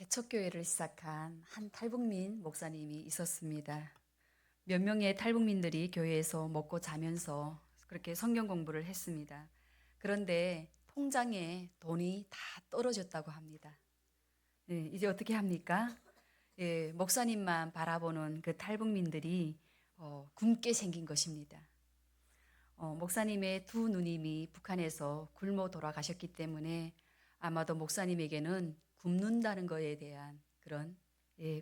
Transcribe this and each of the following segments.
개척교회를 시작한 한 탈북민 목사님이 있었습니다. 몇 명의 탈북민들이 교회에서 먹고 자면서 그렇게 성경 공부를 했습니다. 그런데 통장에 돈이 다 떨어졌다고 합니다. 이제 어떻게 합니까? 목사님만 바라보는 그 탈북민들이 굶게 생긴 것입니다. 목사님의 두 누님이 북한에서 굶어 돌아가셨기 때문에 아마도 목사님에게는 굶는다는 것에 대한 그런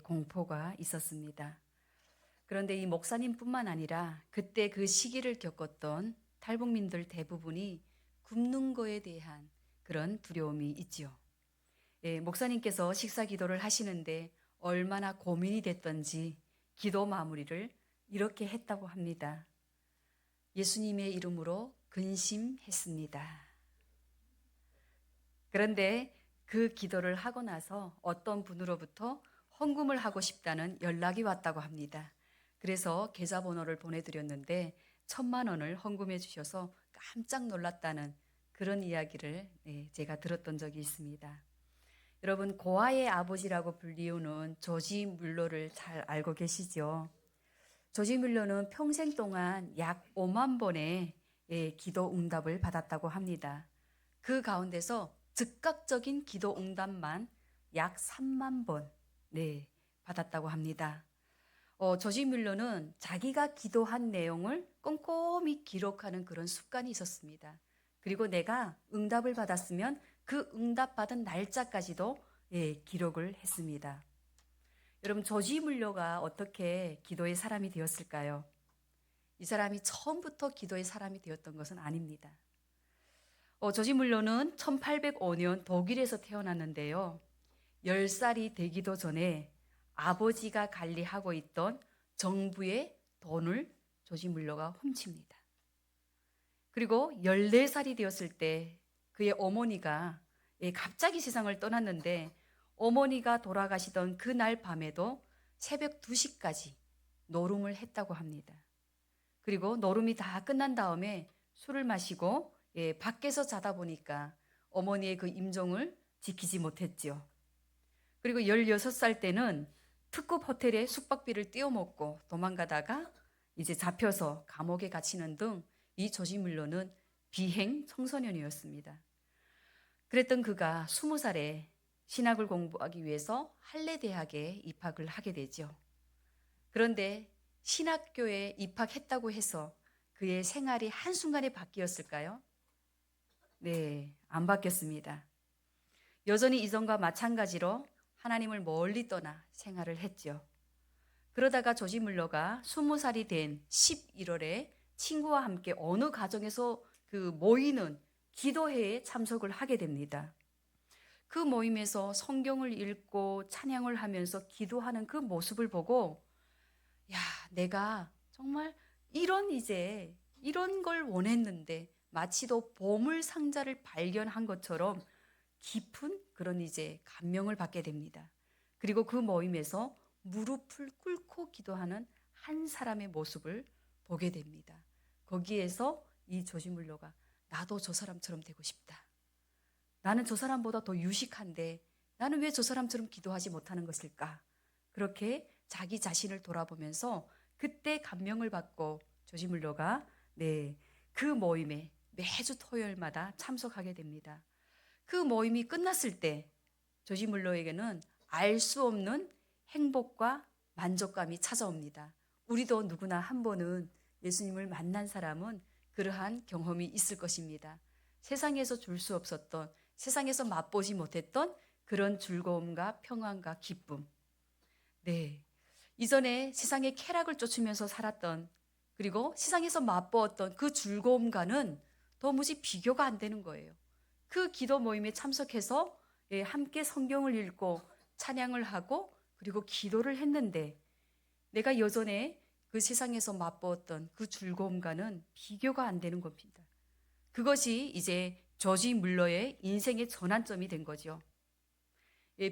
공포가 있었습니다. 그런데 이 목사님뿐만 아니라 그때 그 시기를 겪었던 탈북민들 대부분이 굶는 것에 대한 그런 두려움이 있지요. 목사님께서 식사 기도를 하시는데 얼마나 고민이 됐던지 기도 마무리를 이렇게 했다고 합니다. 예수님의 이름으로 근심했습니다. 그런데 그 기도를 하고 나서 어떤 분으로부터 헌금을 하고 싶다는 연락이 왔다고 합니다. 그래서 계좌번호를 보내드렸는데 1,000만 원을 헌금해 주셔서 깜짝 놀랐다는 그런 이야기를 제가 들었던 적이 있습니다. 여러분, 고아의 아버지라고 불리우는 조지 뮬러를 잘 알고 계시죠? 조지 뮬러는 평생 동안 약 5만 번의 기도 응답을 받았다고 합니다. 그 가운데서 즉각적인 기도 응답만 약 3만 번 받았다고 합니다. 조지 뮬러는 자기가 기도한 내용을 꼼꼼히 기록하는 그런 습관이 있었습니다. 그리고 내가 응답을 받았으면 그 응답받은 날짜까지도 기록을 했습니다. 여러분, 조지 뮬러가 어떻게 기도의 사람이 되었을까요? 이 사람이 처음부터 기도의 사람이 되었던 것은 아닙니다. 조지 뮬러는 1805년 독일에서 태어났는데요. 10살이 되기도 전에 아버지가 관리하고 있던 정부의 돈을 조지 뮬러가 훔칩니다. 그리고 14살이 되었을 때 그의 어머니가 갑자기 세상을 떠났는데 어머니가 돌아가시던 그날 밤에도 새벽 2시까지 노름을 했다고 합니다. 그리고 노름이 다 끝난 다음에 술을 마시고 밖에서 자다 보니까 어머니의 그 임종을 지키지 못했죠. 그리고 16살 때는 특급 호텔에 숙박비를 띄워먹고 도망가다가 이제 잡혀서 감옥에 갇히는 등 이 조지 뮬러는 비행 청소년이었습니다. 그랬던 그가 20살에 신학을 공부하기 위해서 할레 대학에 입학을 하게 되죠. 그런데 신학교에 입학했다고 해서 그의 생활이 한순간에 바뀌었을까요? 네, 안 바뀌었습니다. 여전히 이전과 마찬가지로 하나님을 멀리 떠나 생활을 했죠. 그러다가 조지 뮬러가 20살이 된 11월에 친구와 함께 어느 가정에서 그 모이는 기도회에 참석을 하게 됩니다. 그 모임에서 성경을 읽고 찬양을 하면서 기도하는 그 모습을 보고 야, 내가 정말 이런 걸 원했는데 마치도 보물 상자를 발견한 것처럼 깊은 그런 감명을 받게 됩니다. 그리고 그 모임에서 무릎을 꿇고 기도하는 한 사람의 모습을 보게 됩니다. 거기에서 이 조지 뮬러가 나도 저 사람처럼 되고 싶다. 나는 저 사람보다 더 유식한데 나는 왜 저 사람처럼 기도하지 못하는 것일까? 그렇게 자기 자신을 돌아보면서 그때 감명을 받고 조지 뮬러가 그 모임에 매주 토요일마다 참석하게 됩니다. 그 모임이 끝났을 때 조지 뮬러에게는 알 수 없는 행복과 만족감이 찾아옵니다. 우리도 누구나 한 번은 예수님을 만난 사람은 그러한 경험이 있을 것입니다. 세상에서 줄 수 없었던, 세상에서 맛보지 못했던 그런 즐거움과 평안과 기쁨. 이전에 세상의 쾌락을 쫓으면서 살았던, 그리고 세상에서 맛보았던 그 즐거움과는 도무지 비교가 안 되는 거예요. 그 기도 모임에 참석해서 함께 성경을 읽고 찬양을 하고 그리고 기도를 했는데 내가 여전에 그 세상에서 맛보았던 그 즐거움과는 비교가 안 되는 겁니다. 그것이 이제 조지 뮬러의 인생의 전환점이 된 거죠.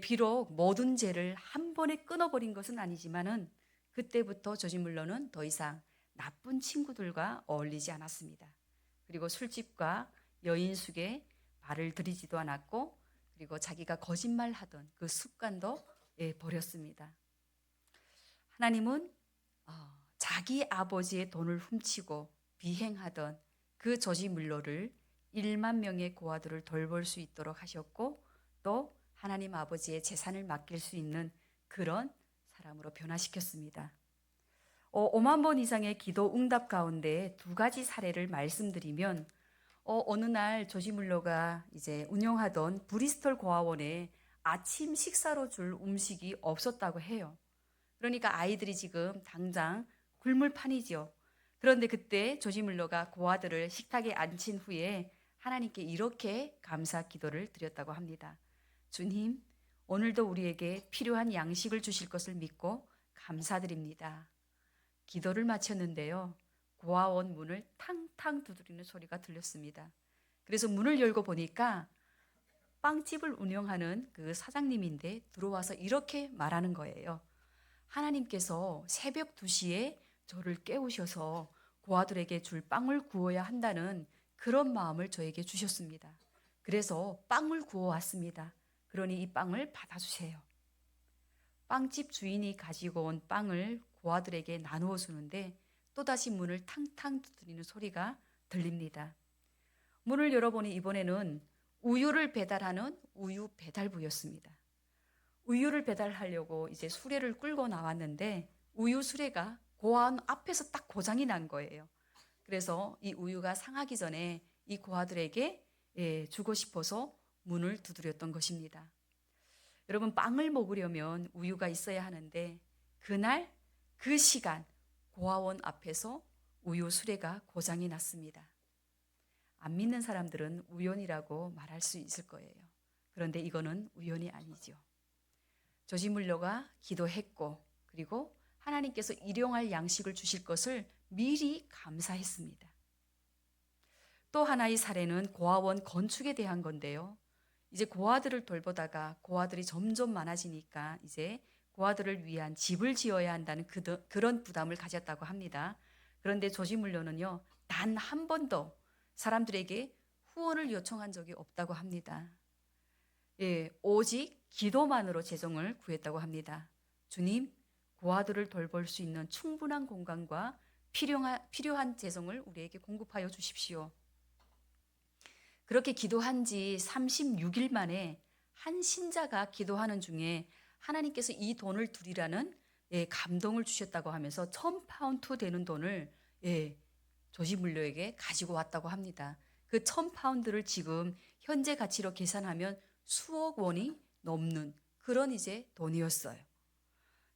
비록 모든 죄를 한 번에 끊어버린 것은 아니지만은 그때부터 조지 뮬러는 더 이상 나쁜 친구들과 어울리지 않았습니다. 그리고 술집과 여인숙에 발을 들이지도 않았고 그리고 자기가 거짓말하던 그 습관도 버렸습니다. 하나님은 자기 아버지의 돈을 훔치고 비행하던 그 저지물로를 1만 명의 고아들을 돌볼 수 있도록 하셨고 또 하나님 아버지의 재산을 맡길 수 있는 그런 사람으로 변화시켰습니다. 5만 번 이상의 기도 응답 가운데 두 가지 사례를 말씀드리면 어느 날 조지물러가 이제 운영하던 브리스톨 고아원에 아침 식사로 줄 음식이 없었다고 해요. 그러니까 아이들이 지금 당장 굶을 판이죠. 그런데 그때 조지물러가 고아들을 식탁에 앉힌 후에 하나님께 이렇게 감사 기도를 드렸다고 합니다. 주님, 오늘도 우리에게 필요한 양식을 주실 것을 믿고 감사드립니다. 기도를 마쳤는데요. 고아원 문을 탕탕 두드리는 소리가 들렸습니다. 그래서 문을 열고 보니까 빵집을 운영하는 그 사장님인데 들어와서 이렇게 말하는 거예요. 하나님께서 새벽 2시에 저를 깨우셔서 고아들에게 줄 빵을 구워야 한다는 그런 마음을 저에게 주셨습니다. 그래서 빵을 구워왔습니다. 그러니 이 빵을 받아주세요. 빵집 주인이 가지고 온 빵을 고아들에게 나누어 주는데 또다시 문을 탕탕 두드리는 소리가 들립니다. 문을 열어보니 이번에는 우유를 배달하는 우유 배달부였습니다. 우유를 배달하려고 이제 수레를 끌고 나왔는데 우유 수레가 고아원 앞에서 딱 고장이 난 거예요. 그래서 이 우유가 상하기 전에 이 고아들에게 주고 싶어서 문을 두드렸던 것입니다. 여러분, 빵을 먹으려면 우유가 있어야 하는데 그날 그 시간 고아원 앞에서 우유 수레가 고장이 났습니다. 안 믿는 사람들은 우연이라고 말할 수 있을 거예요. 그런데 이거는 우연이 아니죠. 조지물러가 기도했고 그리고 하나님께서 일용할 양식을 주실 것을 미리 감사했습니다. 또 하나의 사례는 고아원 건축에 대한 건데요. 이제 고아들을 돌보다가 고아들이 점점 많아지니까 이제 고아들을 위한 집을 지어야 한다는 그런 부담을 가졌다고 합니다. 그런데 조지물러는요, 단 한 번도 사람들에게 후원을 요청한 적이 없다고 합니다. 오직 기도만으로 재정을 구했다고 합니다. 주님, 고아들을 돌볼 수 있는 충분한 공간과 필요한 재정을 우리에게 공급하여 주십시오. 그렇게 기도한 지 36일 만에 한 신자가 기도하는 중에 하나님께서 이 돈을 드리라는 감동을 주셨다고 하면서 1,000파운드 되는 돈을 조지물러에게 가지고 왔다고 합니다. 그 1,000파운드를 지금 현재 가치로 계산하면 수억 원이 넘는 그런 이제 돈이었어요.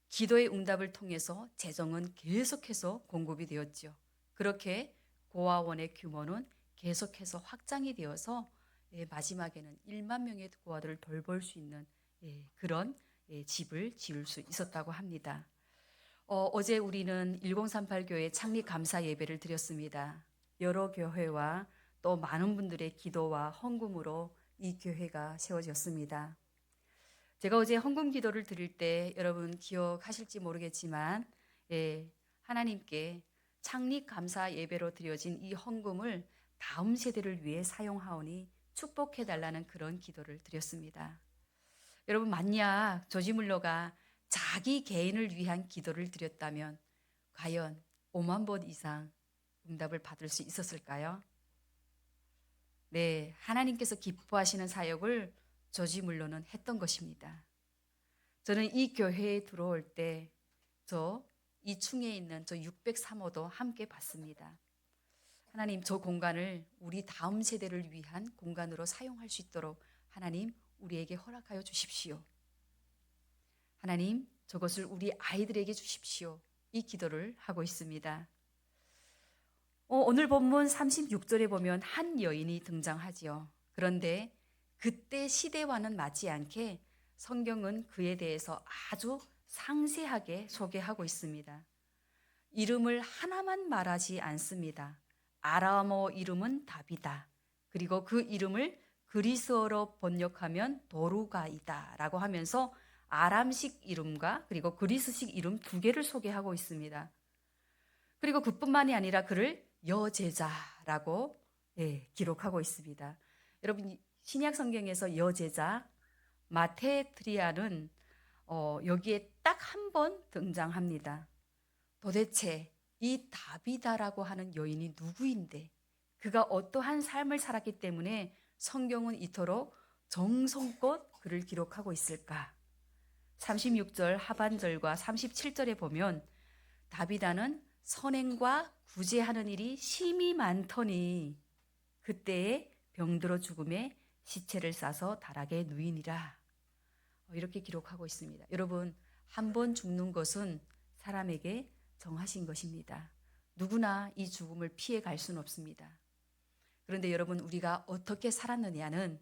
기도의 응답을 통해서 재정은 계속해서 공급이 되었죠. 그렇게 고아원의 규모는 계속해서 확장이 되어서 마지막에는 1만 명의 고아들을 돌볼 수 있는 그런 집을 지을 수 있었다고 합니다. 어제 우리는 1038 교회 창립 감사 예배를 드렸습니다. 여러 교회와 또 많은 분들의 기도와 헌금으로 이 교회가 세워졌습니다. 제가 어제 헌금 기도를 드릴 때 여러분 기억하실지 모르겠지만 하나님께 창립 감사 예배로 드려진 이 헌금을 다음 세대를 위해 사용하오니 축복해 달라는 그런 기도를 드렸습니다. 여러분, 만약 조지물러가 자기 개인을 위한 기도를 드렸다면 과연 5만 번 이상 응답을 받을 수 있었을까요? 네, 하나님께서 기뻐하시는 사역을 조지물러는 했던 것입니다. 저는 이 교회에 들어올 때 저 2층에 있는 저 603호도 함께 봤습니다. 하나님, 저 공간을 우리 다음 세대를 위한 공간으로 사용할 수 있도록 하나님 우리에게 허락하여 주십시오. 하나님, 저것을 우리 아이들에게 주십시오. 이 기도를 하고 있습니다. 오늘 본문 36절에 보면 한 여인이 등장하지요. 그런데 그때 시대와는 맞지 않게 성경은 그에 대해서 아주 상세하게 소개하고 있습니다. 이름을 하나만 말하지 않습니다. 아람어 이름은 다비다. 그리고 그 이름을 그리스어로 번역하면 도루가이다 라고 하면서 아람식 이름과 그리고 그리스식 이름 두 개를 소개하고 있습니다. 그리고 그뿐만이 아니라 그를 여제자라고 기록하고 있습니다. 여러분, 신약 성경에서 여제자 마테트리아는 여기에 딱 한 번 등장합니다. 도대체 이 다비다라고 하는 여인이 누구인데 그가 어떠한 삶을 살았기 때문에 성경은 이토록 정성껏 그를 기록하고 있을까? 36절 하반절과 37절에 보면 다비다는 선행과 구제하는 일이 심히 많더니 그때에 병들어 죽음에 시체를 싸서 다락에 누이니라. 이렇게 기록하고 있습니다. 여러분, 한 번 죽는 것은 사람에게 정하신 것입니다. 누구나 이 죽음을 피해 갈 수는 없습니다. 그런데 여러분, 우리가 어떻게 살았느냐는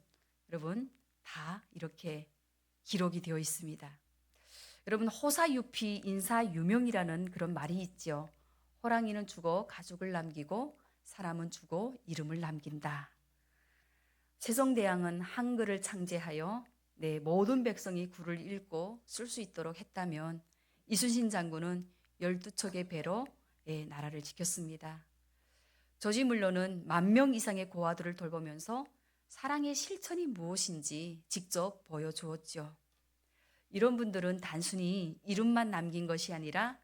여러분 다 이렇게 기록이 되어 있습니다. 여러분, 호사유피 인사유명이라는 그런 말이 있죠. 호랑이는 죽어 가죽을 남기고 사람은 죽어 이름을 남긴다. 세종대왕은 한글을 창제하여 모든 백성이 글을 읽고 쓸 수 있도록 했다면 이순신 장군은 12척의 배로 나라를 지켰습니다. 조지물로는 10,000명 이상의 고아들을 돌보면서 사랑의 실천이 무엇인지 직접 보여주었죠. 이런 분들은 단순히 이름만 남긴 것이 아니라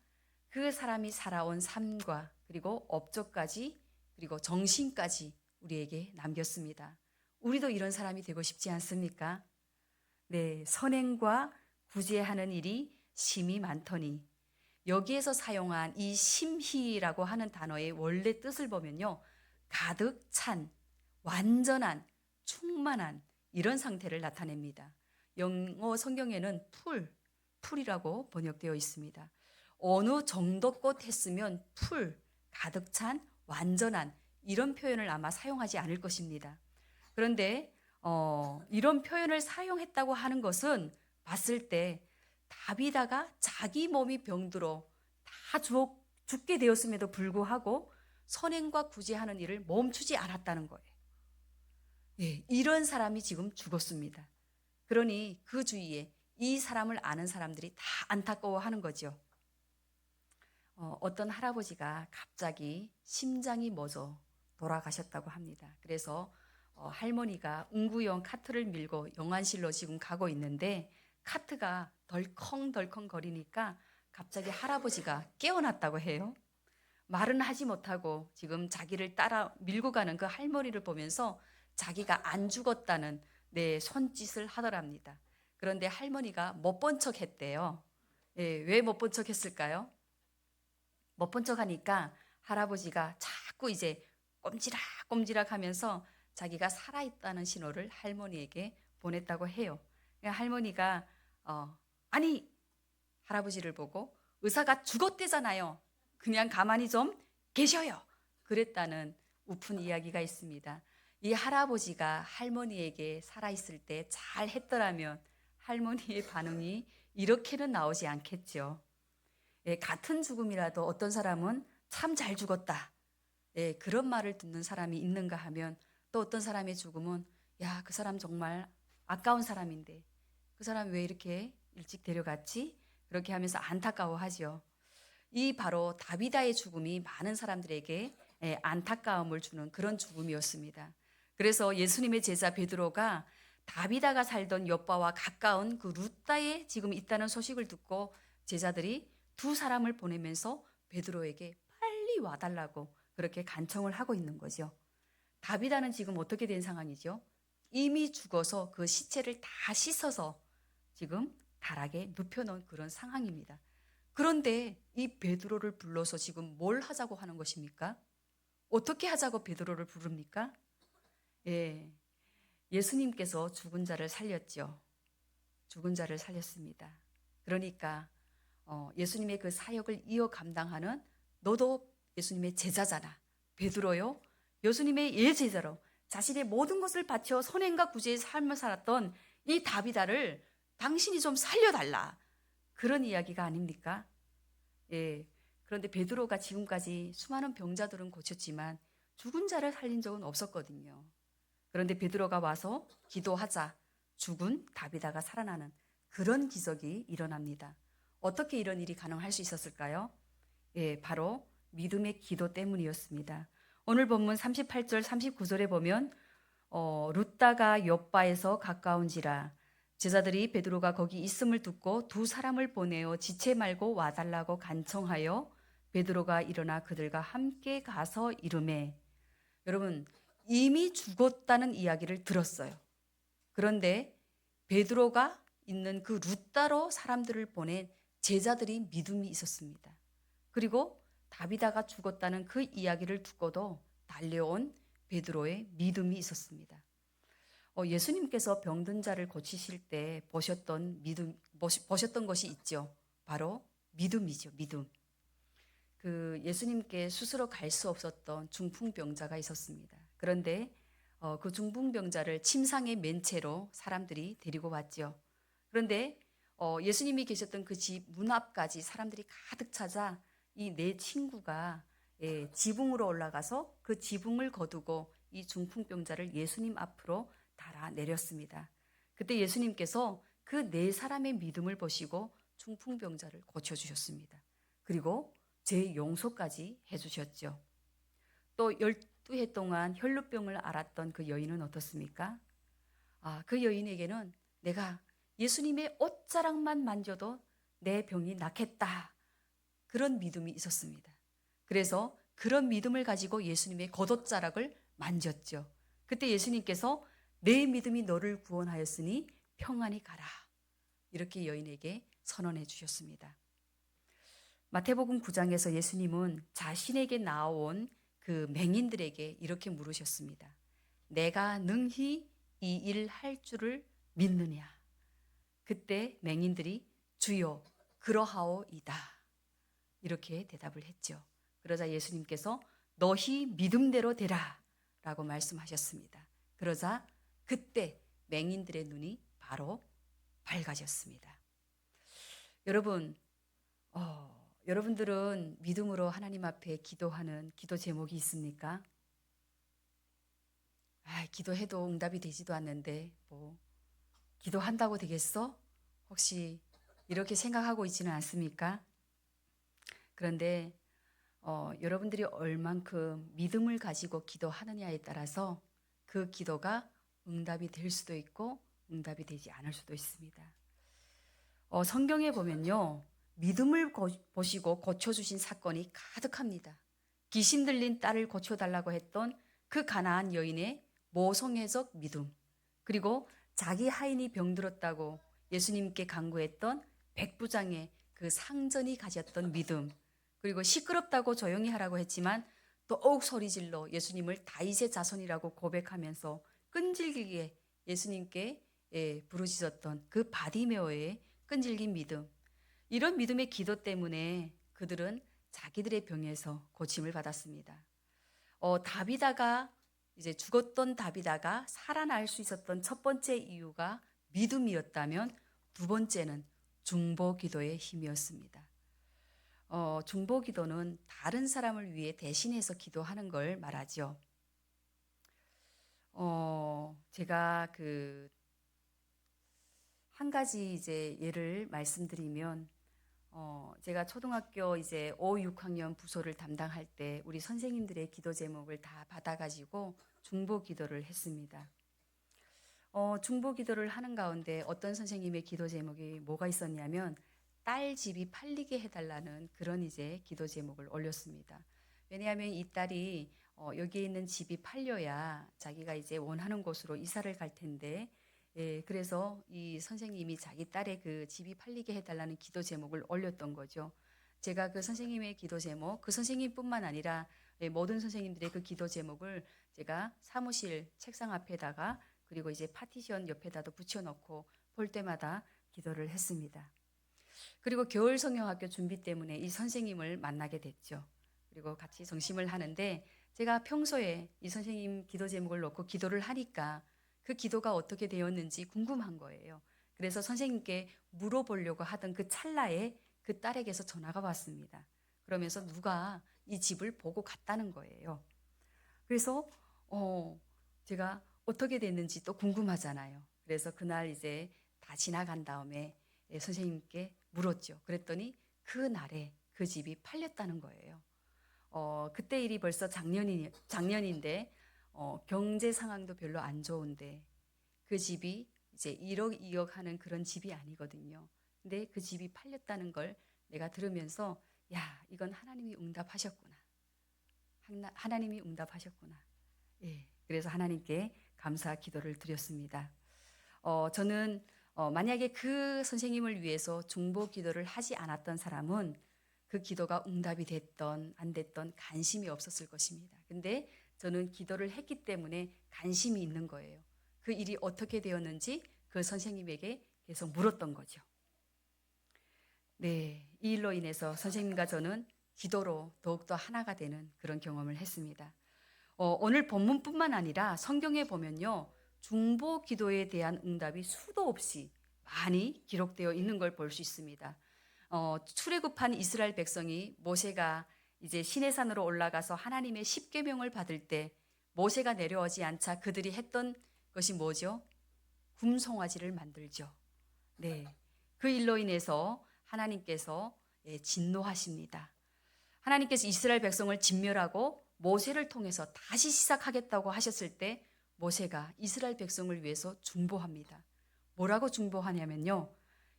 그 사람이 살아온 삶과 그리고 업적까지 그리고 정신까지 우리에게 남겼습니다. 우리도 이런 사람이 되고 싶지 않습니까? 네, 선행과 구제하는 일이 심히 많더니 여기에서 사용한 이 심희라고 하는 단어의 원래 뜻을 보면요. 가득 찬, 완전한, 충만한 이런 상태를 나타냅니다. 영어 성경에는 풀이라고 번역되어 있습니다. 어느 정도껏 했으면 가득 찬, 완전한 이런 표현을 아마 사용하지 않을 것입니다. 그런데 이런 표현을 사용했다고 하는 것은 봤을 때 다비다가 자기 몸이 병들어 다 죽게 되었음에도 불구하고 선행과 구제하는 일을 멈추지 않았다는 거예요. 예, 이런 사람이 지금 죽었습니다. 그러니 그 주위에 이 사람을 아는 사람들이 다 안타까워하는 거죠. 어떤 할아버지가 갑자기 심장이 멎어 돌아가셨다고 합니다. 그래서 할머니가 웅구형 카트를 밀고 영안실로 지금 가고 있는데 카트가 덜컹덜컹 거리니까 갑자기 할아버지가 깨어났다고 해요. 말은 하지 못하고 지금 자기를 따라 밀고 가는 그 할머니를 보면서 자기가 안 죽었다는 손짓을 하더랍니다. 그런데 할머니가 못 본 척 했대요. 예, 왜 못 본 척 했을까요? 못 본 척 하니까 할아버지가 자꾸 이제 꼼지락꼼지락 하면서 자기가 살아있다는 신호를 할머니에게 보냈다고 해요. 할머니가 아니 할아버지를 보고 의사가 죽었대잖아요. 그냥 가만히 좀 계셔요. 그랬다는 우픈 이야기가 있습니다. 이 할아버지가 할머니에게 살아있을 때 잘 했더라면 할머니의 반응이 이렇게는 나오지 않겠죠. 예, 같은 죽음이라도 어떤 사람은 참 잘 죽었다. 예, 그런 말을 듣는 사람이 있는가 하면 또 어떤 사람의 죽음은 야, 그 사람 정말 아까운 사람인데 그 사람 왜 이렇게 일찍 데려갔지? 그렇게 하면서 안타까워하죠. 이 바로 다비다의 죽음이 많은 사람들에게 안타까움을 주는 그런 죽음이었습니다. 그래서 예수님의 제자 베드로가 다비다가 살던 요바와 가까운 그 루다에 지금 있다는 소식을 듣고 제자들이 두 사람을 보내면서 베드로에게 빨리 와달라고 그렇게 간청을 하고 있는 거죠. 다비다는 지금 어떻게 된 상황이죠? 이미 죽어서 그 시체를 다 씻어서 지금 다락에 눕혀놓은 그런 상황입니다. 그런데 이 베드로를 불러서 지금 뭘 하자고 하는 것입니까? 어떻게 하자고 베드로를 부릅니까? 예, 예수님께서 죽은 자를 살렸죠. 죽은 자를 살렸습니다. 그러니까 예수님의 그 사역을 이어 감당하는 너도 예수님의 제자잖아. 베드로요. 예수님의 예제자로 자신의 모든 것을 바쳐 선행과 구제의 삶을 살았던 이 다비다를 당신이 좀 살려달라. 그런 이야기가 아닙니까? 예. 그런데 베드로가 지금까지 수많은 병자들은 고쳤지만 죽은 자를 살린 적은 없었거든요. 그런데 베드로가 와서 기도하자 죽은 다비다가 살아나는 그런 기적이 일어납니다. 어떻게 이런 일이 가능할 수 있었을까요? 예, 바로 믿음의 기도 때문이었습니다. 오늘 본문 38절 39절에 보면 룻다가 욥바에서 가까운지라 제자들이 베드로가 거기 있음을 듣고 두 사람을 보내어 지체 말고 와달라고 간청하여 베드로가 일어나 그들과 함께 가서 이르매. 여러분, 이미 죽었다는 이야기를 들었어요. 그런데 베드로가 있는 그 룻다로 사람들을 보낸 제자들이 믿음이 있었습니다. 그리고 다비다가 죽었다는 그 이야기를 듣고도 달려온 베드로의 믿음이 있었습니다. 예수님께서 병든 자를 고치실 때 보셨던 것이 있죠. 바로 믿음이죠. 믿음. 그 예수님께 스스로 갈 수 없었던 중풍병자가 있었습니다. 그런데 그 중풍병자를 침상에 맨 채로 사람들이 데리고 왔죠. 그런데 예수님이 계셨던 그 집 문 앞까지 사람들이 가득 찾아 이 내 친구가 지붕으로 올라가서 그 지붕을 거두고 이 중풍병자를 예수님 앞으로 달아 내렸습니다. 그때 예수님께서 그 네 사람의 믿음을 보시고 중풍병자를 고쳐주셨습니다. 그리고 제 용서까지 해주셨죠. 또 12해 동안 혈루병을 앓았던 그 여인은 어떻습니까? 그 여인에게는 내가 예수님의 옷자락만 만져도 내 병이 낫겠다. 그런 믿음이 있었습니다. 그래서 그런 믿음을 가지고 예수님의 겉옷자락을 만졌죠. 그때 예수님께서 내 믿음이 너를 구원하였으니 평안히 가라. 이렇게 여인에게 선언해 주셨습니다. 마태복음 9장에서 예수님은 자신에게 나온 그 맹인들에게 이렇게 물으셨습니다. 내가 능히 이 일 할 줄을 믿느냐? 그때 맹인들이 주여 그러하오이다. 이렇게 대답을 했죠. 그러자 예수님께서 너희 믿음대로 되라 라고 말씀하셨습니다. 그러자 그때 맹인들의 눈이 바로 밝아졌습니다. 여러분, 여러분들은 믿음으로 하나님 앞에 기도하는 기도 제목이 있습니까? 기도해도 응답이 되지도 않는데 기도한다고 되겠어? 혹시 이렇게 생각하고 있지는 않습니까? 그런데 여러분들이 얼만큼 믿음을 가지고 기도하느냐에 따라서 그 기도가 응답이 될 수도 있고 응답이 되지 않을 수도 있습니다. 성경에 보면요. 믿음을 보시고 고쳐주신 사건이 가득합니다. 귀신 들린 딸을 고쳐달라고 했던 그 가나안 여인의 모성애적 믿음, 그리고 자기 하인이 병들었다고 예수님께 간구했던 백부장의 그 상전이 가졌던 믿음, 그리고 시끄럽다고 조용히 하라고 했지만 더욱 소리질러 예수님을 다윗의 자손이라고 고백하면서 끈질기게 예수님께 부르짖었던 그 바디메오의 끈질긴 믿음, 이런 믿음의 기도 때문에 그들은 자기들의 병에서 고침을 받았습니다. 다비다가 이제 죽었던 다비다가 살아날 수 있었던 첫 번째 이유가 믿음이었다면 두 번째는 중보 기도의 힘이었습니다. 중보 기도는 다른 사람을 위해 대신해서 기도하는 걸 말하죠. 제가 한 가지 이제 예를 말씀드리면, 제가 초등학교 이제 5, 6학년 부소를 담당할 때 우리 선생님들의 기도 제목을 다 받아가지고 중보 기도를 했습니다. 중보 기도를 하는 가운데 어떤 선생님의 기도 제목이 뭐가 있었냐면 딸 집이 팔리게 해달라는 그런 이제 기도 제목을 올렸습니다. 왜냐하면 이 딸이 여기에 있는 집이 팔려야 자기가 이제 원하는 곳으로 이사를 갈 텐데, 그래서 이 선생님이 자기 딸의 그 집이 팔리게 해달라는 기도 제목을 올렸던 거죠. 제가 그 선생님의 기도 제목, 그 선생님뿐만 아니라 모든 선생님들의 그 기도 제목을 제가 사무실 책상 앞에다가 그리고 이제 파티션 옆에다도 붙여놓고 볼 때마다 기도를 했습니다. 그리고 겨울 성경학교 준비 때문에 이 선생님을 만나게 됐죠. 그리고 같이 정심을 하는데 제가 평소에 이 선생님 기도 제목을 놓고 기도를 하니까 그 기도가 어떻게 되었는지 궁금한 거예요. 그래서 선생님께 물어보려고 하던 그 찰나에 그 딸에게서 전화가 왔습니다. 그러면서 누가 이 집을 보고 갔다는 거예요. 그래서 제가 어떻게 됐는지 또 궁금하잖아요. 그래서 그날 이제 다 지나간 다음에 선생님께 물었죠. 그랬더니 그 날에 그 집이 팔렸다는 거예요. 그때 일이 벌써 작년인데 경제 상황도 별로 안 좋은데 그 집이 이제 1억, 2억 하는 그런 집이 아니거든요. 근데 그 집이 팔렸다는 걸 내가 들으면서 야, 이건 하나님이 응답하셨구나. 하나님이 응답하셨구나. 예. 그래서 하나님께 감사 기도를 드렸습니다. 저는 만약에 그 선생님을 위해서 중보 기도를 하지 않았던 사람은 그 기도가 응답이 됐던 안 됐던 관심이 없었을 것입니다. 근데 저는 기도를 했기 때문에 관심이 있는 거예요. 그 일이 어떻게 되었는지 그 선생님에게 계속 물었던 거죠. 네, 이 일로 인해서 선생님과 저는 기도로 더욱더 하나가 되는 그런 경험을 했습니다. 오늘 본문뿐만 아니라 성경에 보면요, 중보 기도에 대한 응답이 수도 없이 많이 기록되어 있는 걸 볼 수 있습니다. 출애굽한 이스라엘 백성이 모세가 이제 시내산으로 올라가서 하나님의 십계명을 받을 때 모세가 내려오지 않자 그들이 했던 것이 뭐죠? 금송아지를 만들죠. 네, 그 일로 인해서 하나님께서 진노하십니다. 하나님께서 이스라엘 백성을 진멸하고 모세를 통해서 다시 시작하겠다고 하셨을 때 모세가 이스라엘 백성을 위해서 중보합니다. 뭐라고 중보하냐면요.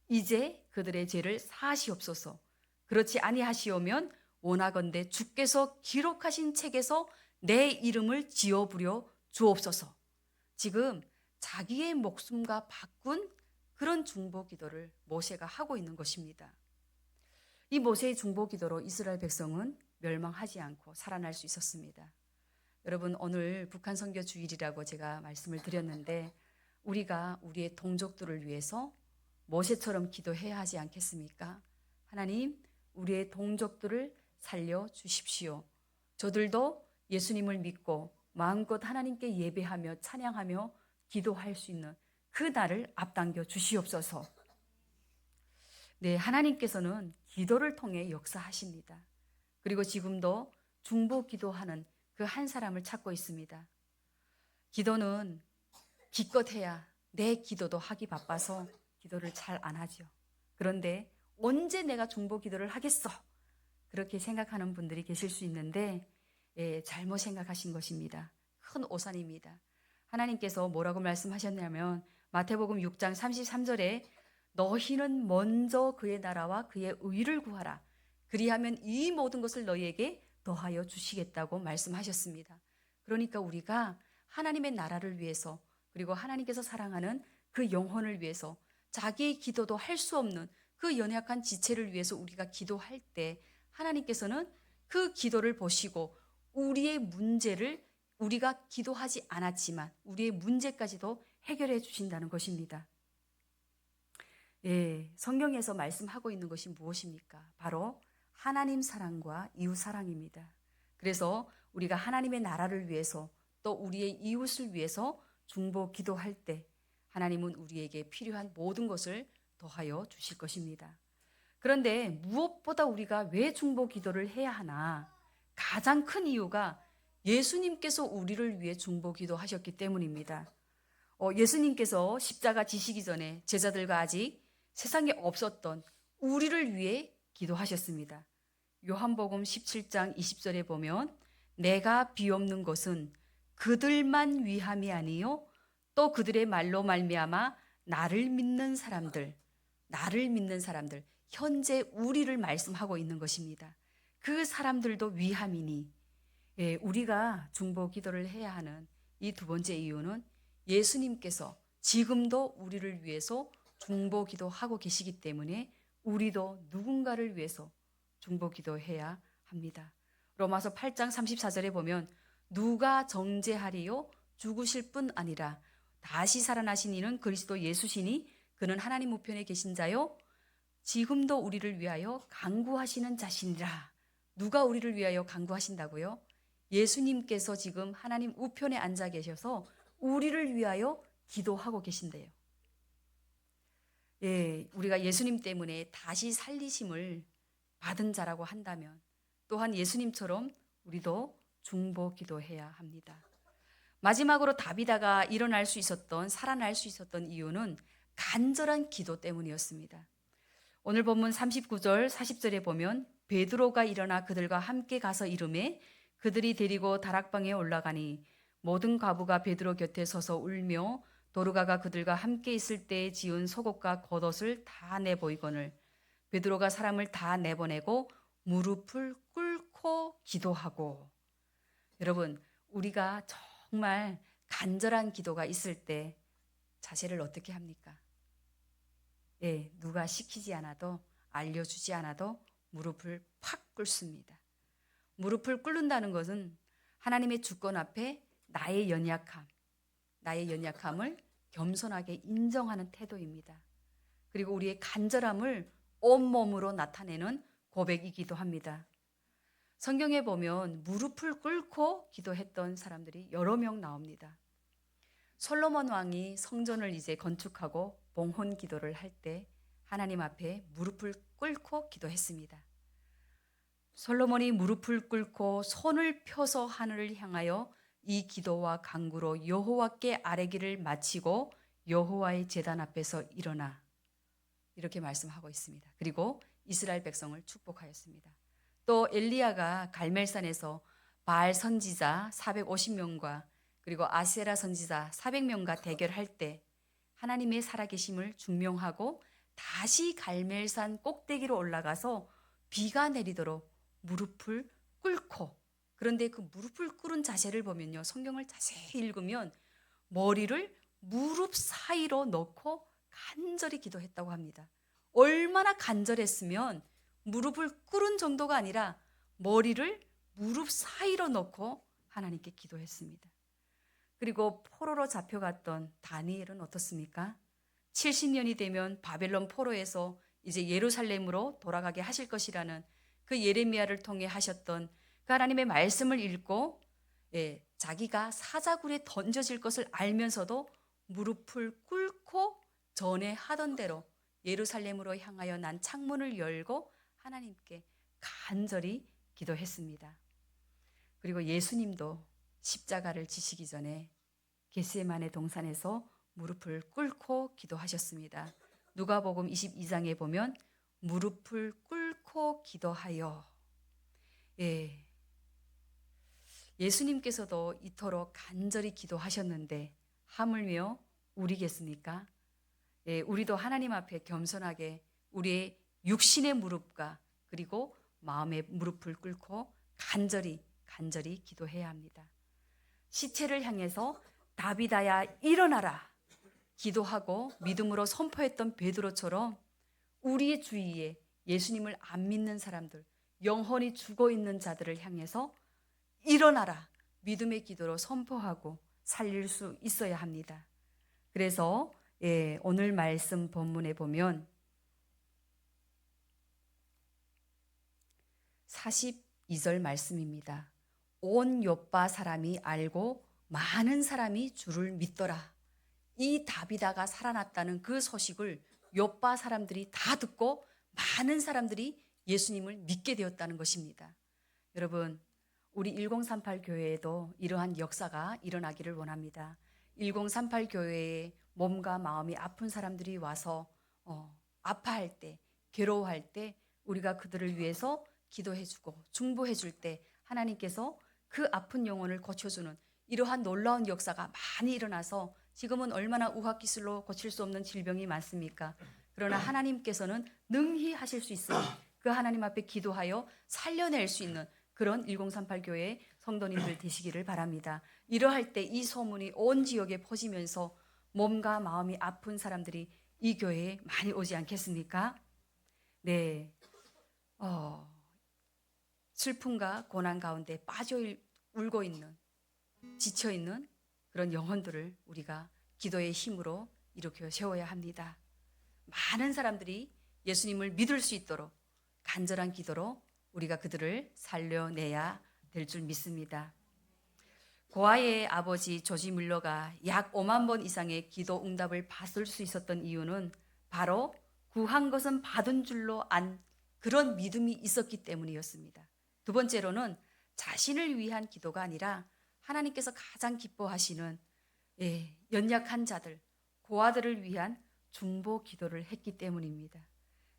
이제 그들의 죄를 사하시옵소서. 그렇지 아니하시오면 원하건대 주께서 기록하신 책에서 내 이름을 지어부려 주옵소서. 지금 자기의 목숨과 바꾼 그런 중보 기도를 모세가 하고 있는 것입니다. 이 모세의 중보 기도로 이스라엘 백성은 멸망하지 않고 살아날 수 있었습니다. 여러분, 오늘 북한 선교 주일이라고 제가 말씀을 드렸는데 우리가 우리의 동족들을 위해서 모세처럼 기도해야 하지 않겠습니까? 하나님, 우리의 동족들을 살려 주십시오. 저들도 예수님을 믿고 마음껏 하나님께 예배하며 찬양하며 기도할 수 있는 그 날을 앞당겨 주시옵소서. 네, 하나님께서는 기도를 통해 역사하십니다. 그리고 지금도 중보 기도하는 그 한 사람을 찾고 있습니다. 기도는 기껏 해야 내 기도도 하기 바빠서 기도를 잘 안 하죠. 그런데 언제 내가 중보 기도를 하겠어? 그렇게 생각하는 분들이 계실 수 있는데 잘못 생각하신 것입니다. 큰 오산입니다. 하나님께서 뭐라고 말씀하셨냐면 마태복음 6장 33절에 너희는 먼저 그의 나라와 그의 의를 구하라. 그리하면 이 모든 것을 너희에게 더하여 주시겠다고 말씀하셨습니다. 그러니까 우리가 하나님의 나라를 위해서 그리고 하나님께서 사랑하는 그 영혼을 위해서 자기의 기도도 할 수 없는 그 연약한 지체를 위해서 우리가 기도할 때 하나님께서는 그 기도를 보시고 우리의 문제를 우리가 기도하지 않았지만 우리의 문제까지도 해결해 주신다는 것입니다. 예, 성경에서 말씀하고 있는 것이 무엇입니까? 바로 하나님 사랑과 이웃 사랑입니다. 그래서 우리가 하나님의 나라를 위해서 또 우리의 이웃을 위해서 중보 기도할 때 하나님은 우리에게 필요한 모든 것을 더하여 주실 것입니다. 그런데 무엇보다 우리가 왜 중보 기도를 해야 하나? 가장 큰 이유가 예수님께서 우리를 위해 중보 기도하셨기 때문입니다. 예수님께서 십자가 지시기 전에 제자들과 아직 세상에 없었던 우리를 위해 기도하셨습니다. 요한복음 17장 20절에 보면 내가 비옵는 것은 그들만 위함이 아니요 또 그들의 말로 말미암아 나를 믿는 사람들 현재 우리를 말씀하고 있는 것입니다. 그 사람들도 위함이니 우리가 중보 기도를 해야 하는 이 두 번째 이유는 예수님께서 지금도 우리를 위해서 중보 기도하고 계시기 때문에 우리도 누군가를 위해서 중보 기도해야 합니다. 로마서 8장 34절에 보면 누가 정죄하리요 죽으실 뿐 아니라 다시 살아나신 이는 그리스도 예수시니 그는 하나님 우편에 계신 자요 지금도 우리를 위하여 간구하시는 자신이라. 누가 우리를 위하여 간구하신다고요? 예수님께서 지금 하나님 우편에 앉아 계셔서 우리를 위하여 기도하고 계신대요. 예, 우리가 예수님 때문에 다시 살리심을 받은 자라고 한다면 또한 예수님처럼 우리도 중보 기도해야 합니다. 마지막으로 다비다가 살아날 수 있었던 이유는 간절한 기도 때문이었습니다. 오늘 본문 39절 40절에 보면 베드로가 일어나 그들과 함께 가서 이르매 그들이 데리고 다락방에 올라가니 모든 과부가 베드로 곁에 서서 울며 도르가가 그들과 함께 있을 때에 지은 속옷과 겉옷을 다 내보이거늘 베드로가 사람을 다 내보내고 무릎을 꿇고 기도하고. 여러분, 우리가 정말 간절한 기도가 있을 때 자세를 어떻게 합니까? 예, 누가 시키지 않아도 알려주지 않아도 무릎을 팍 꿇습니다. 무릎을 꿇는다는 것은 하나님의 주권 앞에 나의 연약함을 겸손하게 인정하는 태도입니다. 그리고 우리의 간절함을 온몸으로 나타내는 고백이기도 합니다. 성경에 보면 무릎을 꿇고 기도했던 사람들이 여러 명 나옵니다. 솔로몬 왕이 성전을 이제 건축하고 봉헌 기도를 할 때 하나님 앞에 무릎을 꿇고 기도했습니다. 솔로몬이 무릎을 꿇고 손을 펴서 하늘을 향하여 이 기도와 간구로 여호와께 아뢰기를 마치고 여호와의 제단 앞에서 일어나 이렇게 말씀하고 있습니다. 그리고 이스라엘 백성을 축복하였습니다. 또 엘리야가 갈멜산에서 바알 선지자 450명과 그리고 아세라 선지자 400명과 대결할 때 하나님의 살아계심을 증명하고 다시 갈멜산 꼭대기로 올라가서 비가 내리도록 무릎을 꿇고, 그런데 그 무릎을 꿇은 자세를 보면요, 성경을 자세히 읽으면 머리를 무릎 사이로 넣고 간절히 기도했다고 합니다. 얼마나 간절했으면 무릎을 꿇은 정도가 아니라 머리를 무릎 사이로 넣고 하나님께 기도했습니다. 그리고 포로로 잡혀갔던 다니엘은 어떻습니까? 70년이 되면 바벨론 포로에서 이제 예루살렘으로 돌아가게 하실 것이라는 그 예레미야를 통해 하셨던 그 하나님의 말씀을 읽고 자기가 사자굴에 던져질 것을 알면서도 무릎을 꿇고 전에 하던 대로 예루살렘으로 향하여 난 창문을 열고 하나님께 간절히 기도했습니다. 그리고 예수님도 십자가를 지시기 전에 겟세마네 동산에서 무릎을 꿇고 기도하셨습니다. 누가복음 22장에 보면 무릎을 꿇고 기도하여. 예수님께서도 이토록 간절히 기도하셨는데 하물며 우리겠습니까? 우리도 하나님 앞에 겸손하게 우리의 육신의 무릎과 그리고 마음의 무릎을 꿇고 간절히 기도해야 합니다. 시체를 향해서 다비다야 일어나라 기도하고 믿음으로 선포했던 베드로처럼 우리의 주위에 예수님을 안 믿는 사람들, 영혼이 죽어 있는 자들을 향해서 일어나라 믿음의 기도로 선포하고 살릴 수 있어야 합니다. 그래서 오늘 말씀 본문에 보면 42절 말씀입니다. 온 요빠 사람이 알고 많은 사람이 주를 믿더라. 이 다비다가 살아났다는 그 소식을 요빠 사람들이 다 듣고 많은 사람들이 예수님을 믿게 되었다는 것입니다. 여러분, 우리 1038 교회에도 이러한 역사가 일어나기를 원합니다. 1038 교회에 몸과 마음이 아픈 사람들이 와서 아파할 때, 괴로워할 때 우리가 그들을 위해서 기도해주고 중보해줄 때 하나님께서 그 아픈 영혼을 고쳐주는 이러한 놀라운 역사가 많이 일어나서 지금은 얼마나 우학기술로 고칠 수 없는 질병이 많습니까? 그러나 하나님께서는 능히 하실 수 있으니 그 하나님 앞에 기도하여 살려낼 수 있는 그런 1038 교회 성도님들 되시기를 바랍니다. 이러할 때 이 소문이 온 지역에 퍼지면서 몸과 마음이 아픈 사람들이 이 교회에 많이 오지 않겠습니까? 네. 슬픔과 고난 가운데 빠져 울고 있는, 지쳐 있는 그런 영혼들을 우리가 기도의 힘으로 일으켜 세워야 합니다. 많은 사람들이 예수님을 믿을 수 있도록 간절한 기도로 우리가 그들을 살려내야 될 줄 믿습니다. 고아의 아버지 조지 뮬러가 약 5만 번 이상의 기도 응답을 받을 수 있었던 이유는 바로 구한 것은 받은 줄로 안 그런 믿음이 있었기 때문이었습니다. 두 번째로는 자신을 위한 기도가 아니라 하나님께서 가장 기뻐하시는 연약한 자들, 고아들을 위한 중보 기도를 했기 때문입니다.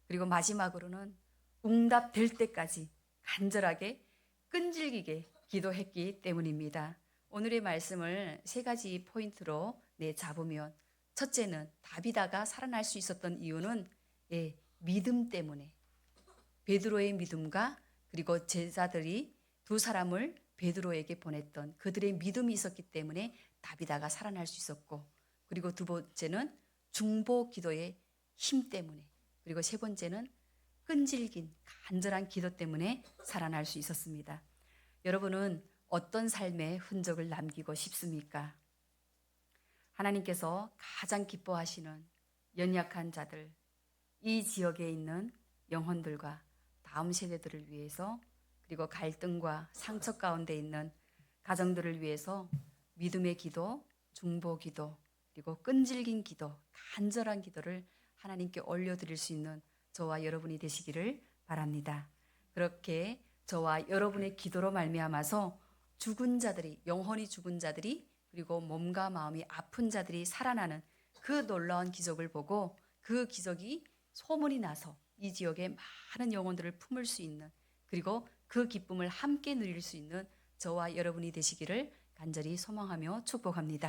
그리고 마지막으로는 응답될 때까지 간절하게 끈질기게 기도했기 때문입니다. 오늘의 말씀을 세 가지 포인트로 잡으면 첫째는 다비다가 살아날 수 있었던 이유는 믿음 때문에 베드로의 믿음과 그리고 제자들이 두 사람을 베드로에게 보냈던 그들의 믿음이 있었기 때문에 다비다가 살아날 수 있었고 그리고 두 번째는 중보 기도의 힘 때문에 그리고 세 번째는 끈질긴 간절한 기도 때문에 살아날 수 있었습니다. 여러분은 어떤 삶의 흔적을 남기고 싶습니까? 하나님께서 가장 기뻐하시는 연약한 자들, 이 지역에 있는 영혼들과 다음 세대들을 위해서 그리고 갈등과 상처 가운데 있는 가정들을 위해서 믿음의 기도, 중보 기도, 그리고 끈질긴 기도, 간절한 기도를 하나님께 올려드릴 수 있는 저와 여러분이 되시기를 바랍니다. 그렇게 저와 여러분의 기도로 말미암아서 죽은 자들이, 영혼이 죽은 자들이 그리고 몸과 마음이 아픈 자들이 살아나는 그 놀라운 기적을 보고 그 기적이 소문이 나서 이 지역에 많은 영혼들을 품을 수 있는 그리고 그 기쁨을 함께 누릴 수 있는 저와 여러분이 되시기를 간절히 소망하며 축복합니다.